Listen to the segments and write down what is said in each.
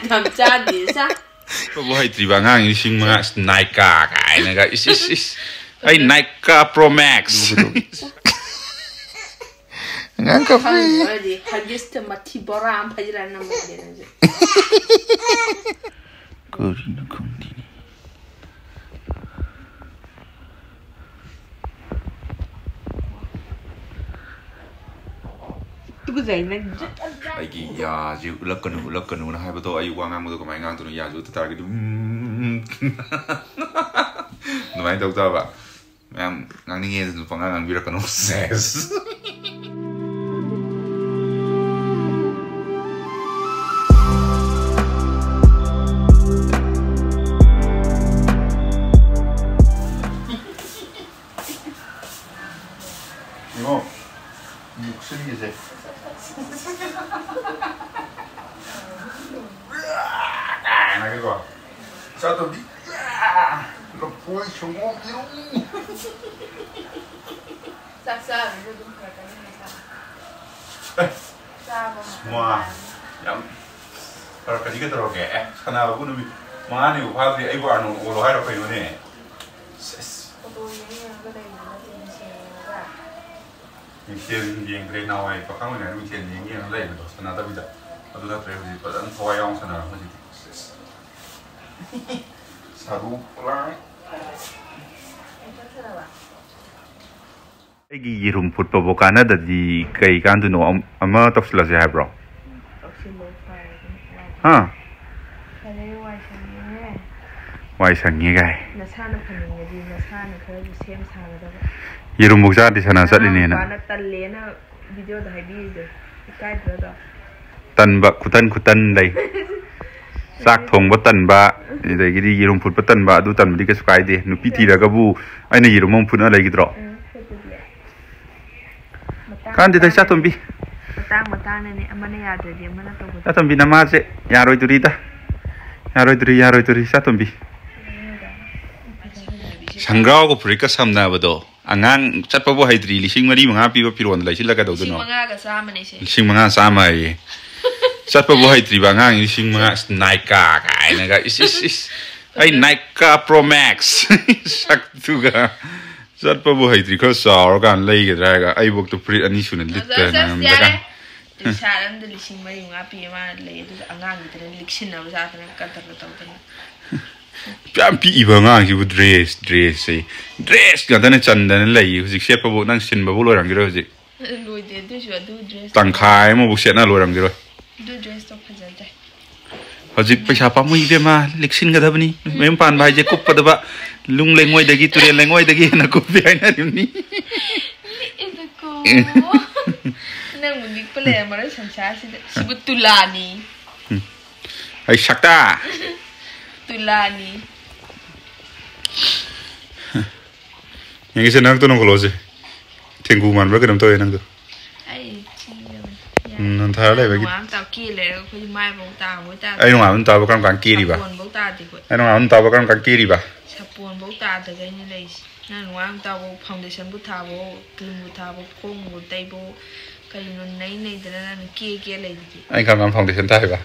남자들 사. 뭐 하이트리바 ngang 싱 mga 나이카 cái này cái ai 나이카 Pro Max ngang cà phê 어디 하기스트 마티보라 안 파지라는 말이야 이제. 거리는 건디. Aiki ya ji ulakkan na haiba to ayu wang mo to kamai ngang to ya ju ta target no mai tau ta ba mam ngang ni nge pa ngang bi ra kan ses 이거 목숨이 이제 나게 봐. 자도 니. 너 보이 정오 이런. 싹싹 이거 좀 그럴까? semua yang kalau kerja terus ke karena aku nabi mana ni upah dia ibu anu orang hari apa ini mungkin yang keren nawai pakai mana mungkin yang lain tu sana tapi tak atau tak terus pada antara yang sana macam itu saru pulang Egi rumput pabokana dari kai kan tu no ama toksila saya bro. Hah? Wai sangi kai. Nasana pening jadi nasana kalau di sem sana dah. Yerum buksa di sana saat ini na. Karena talena video dah habis dah. Ikai dah. Tan ba kutan dai. Sak thong ba tan ba. Dai gidi yerum put ba tan ba du tan di ka sukai de. Nu piti da ka bu. Ai na yerum mong put na lai gidro. Kan di desa tumbi. Matang ni amana ya jadi amana tu. Sa tumbi nama se yaroi turi ta. Yaroi turi sa tumbi. Sangrao ko prika samna bado. Angang chat pa bo haidri lising mari mga pi ba piron lai sila ka do no. Lising mga kasama ni siya. Lising mga sama ai. Chat pa bo haidri ba ngang lising mga naika kai na ga is. Ai naika Pro Max. Sak tu ga. Chat pa bo haidri ko sa organ lai ga dra ga ai bok to pri ani sunan lit na nam da. Saran da lising mari mga pi ma lai du angang gi tren liksin na sa tan ka tar ta ta. Pi iba ngang ki dress ga dan chan dan lai hu sik pa bo nang sin ba bo lo rang gi ro ji. Loi de du shu du dress. Tang khai mo bu set na lo rang gi ro. Du dress to phaja jai. Hojik paisa pa mui be ma liksin ga dabni. Mem pan bai je kup pa da ba lung lengoi dagi ture lengoi dagi na kup bi ai na ni. Itu ko. Nang mudik pele mara sansa sibut tulani. Ai sakta. Tulani. Yang isi nang tu nong kalau sih, tenggu man berapa nam tu yang nang tu. Ai cium. Nanti ada lagi. Nong am tahu kiri, kau mai bau tahu. Ai nong am tahu bukan kan kiri ba. Sapuan bau tahu tu. Ai nong am tahu bukan kan kiri ba. Sapuan bau tahu tu kan ni lagi. Nong am tahu foundation bau tahu, cream bau tahu, kong bau tahu, kau non nai tu na kiri lagi. Ai kan am foundation tahu ba.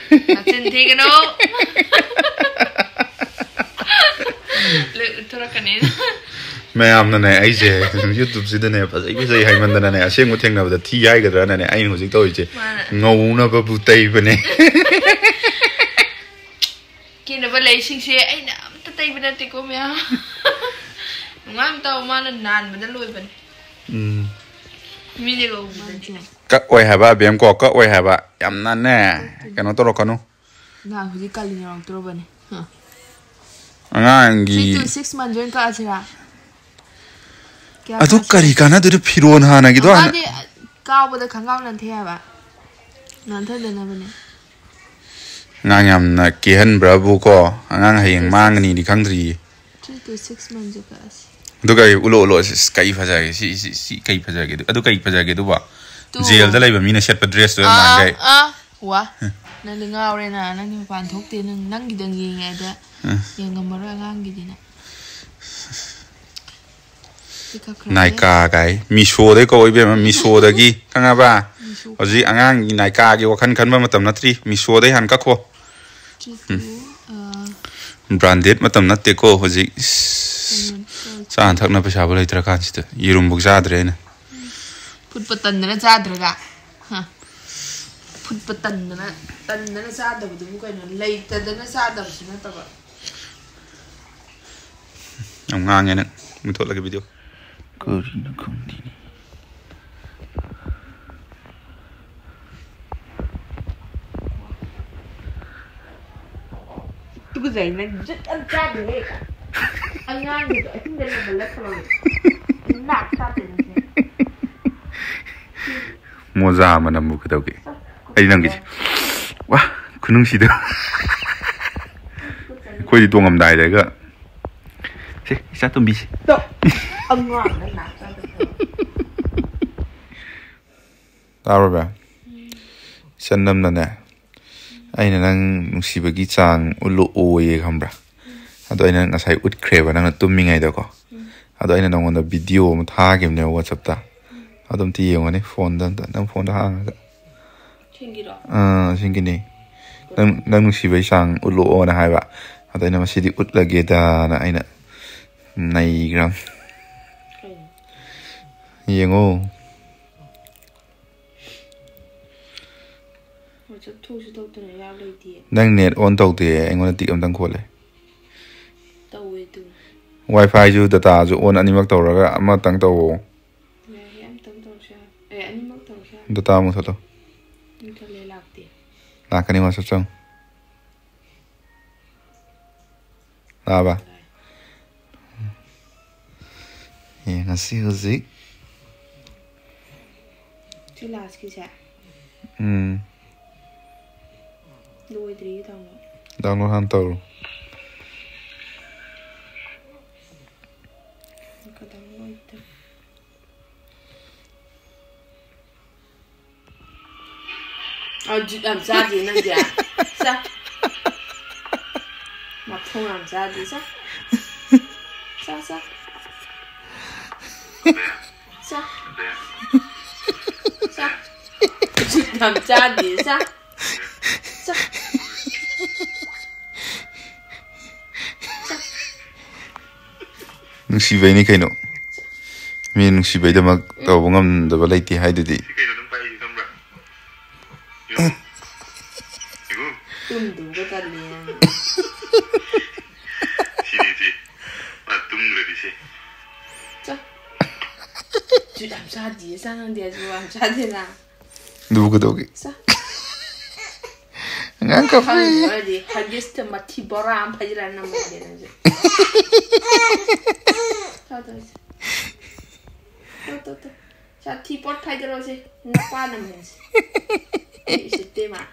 Macam tiga no. Le thora kanin. Mayam na ne ai je YouTube sida ne pa ai sai hai man na ne aseng mo theng na ba thi ai ga da na ne ai ho sik to je ngau na ba bu tai ba ne ki na ba lai sing se ai na ta tai ba na ti ko mya ngam ta ma na nan ba da loi ba mi ne go ka oi ha ba bem ko ka oi ha ba yam nan ne ka no to ro ka no na hu ji kali ni rong to ba ne angangi 6 man join ka achira adu kari kana du phiron ha na gi do ani kaw ba da khangam nan the ba nan tha de na ba ne ngang yam na ki han bra bu ko angang hayeng mang ni di khang dri 3 to 6 man jo ka as du kai ulo kai pha ja si kai pha ja ge adu kai pha ja ge du ba jail da lai ba mi na set pa dress do man gai wa na li ngaw re na nang ni pan thok te nang gi dang yi ngai da yang ngam ra ngang gi dina Naika kai miso de ko ibe miso da gi kanga ba Hoji angang nai ka gi wakhan khan ma matam natri miso dai han ka kho branded matam natte ko hoji cha an thakna paisa ba leitra kan sita yirum buk ja dre na phut patan na cha draga ha phut patan na cha da bu kai na leita da na cha da sina ta ba ngang ne mu thot la ke video ko ri khong di tu cái này rất ăn cha đấy anh ngang thì anh không đây là mình lắc rồi nạp cha thì moza mà nằm một cái đầu kì ấy năng cái quá cứ nung xí đó quay đi tuồng ngầm đài đấy cơ xí sao tôm bị ông ngon nó nạp cha tao rồi bạn chân năm lần nè anh đang nungcbei Chang ulu oye khambra ado anh na sai ut creva nang tummi ngai da ko ado anh nang on video ma tha game ne WhatsApp ta adom ti yong ani phone dan nang phone da hang singini nang nungcbei Chang ulu o na hai ba ado anh ma sidi ut lage da na aina nai gram yengo nang net on tau te anh ngon ti am tang khole wifi ju data ju on animak tau raga ama tang tau data mo thalo la kani ma sachang la ba ye ngasi hozi ti last ki cha đuôi tí thằng download han tàu làm ra gì năng dạ sao mà không làm ra gì sao sao sao sao sao làm ra gì sao nungcbei ni kaino mi nungcbei da mak taw bangam da balai ti hai du di tum du ga ta le sini ti ma tum le di se cha ju làm ra gì sao năng dia ju làm ra thế nào du ga dogi sao ngang ka phải rồi đi hagis mà thi boram phải ra năm mươi đến rồi sao thôi tốt sao thi bot phải rồi chứ nó qua năm mươi gì thế mà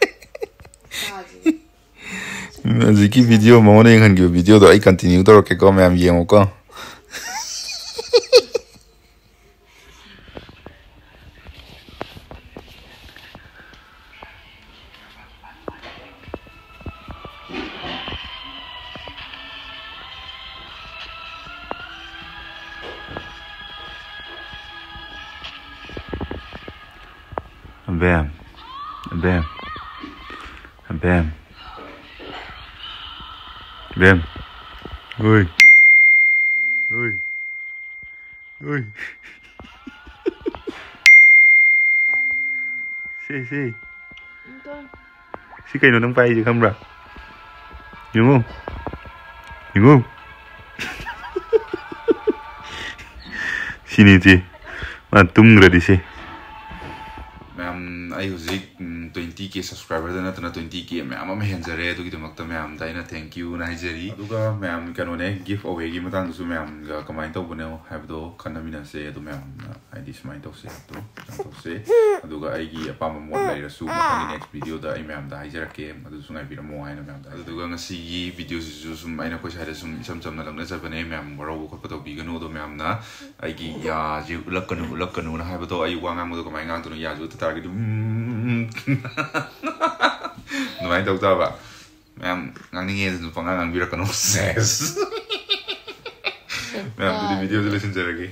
gì cái video mà muốn anh cái video đó anh continue đó cái con em xem không bam bam bam bam ui ui ui si cây nó đang bay chứ không rồi đúng không sini ti mà tung rồi đi si I use 20k subscriber na tana 20k me ama hen jare to gidamak ta ma'am daina thank you na jari duga ma'am kanone give away gi matang su ma'am ga kamai to bune have do kanamina se do ma'am I this mind to se to se duga ai gi apam mo lai su ma next video da I ma'am da jara ke adu sungai bi mo ai na ma'am da duga ngasi gi video su sum aina ko sai sum cham na lang na sabane ma'am baro ko pato bi gano do ma'am na ai gi ya ji ulakanu na have do ai wanga mo do kamai ngang to ya ju ta gi nói đâu ra vậy em ngang nghe rồi phòng ngang biết là con nó mẹ em đi video lên trên trời kì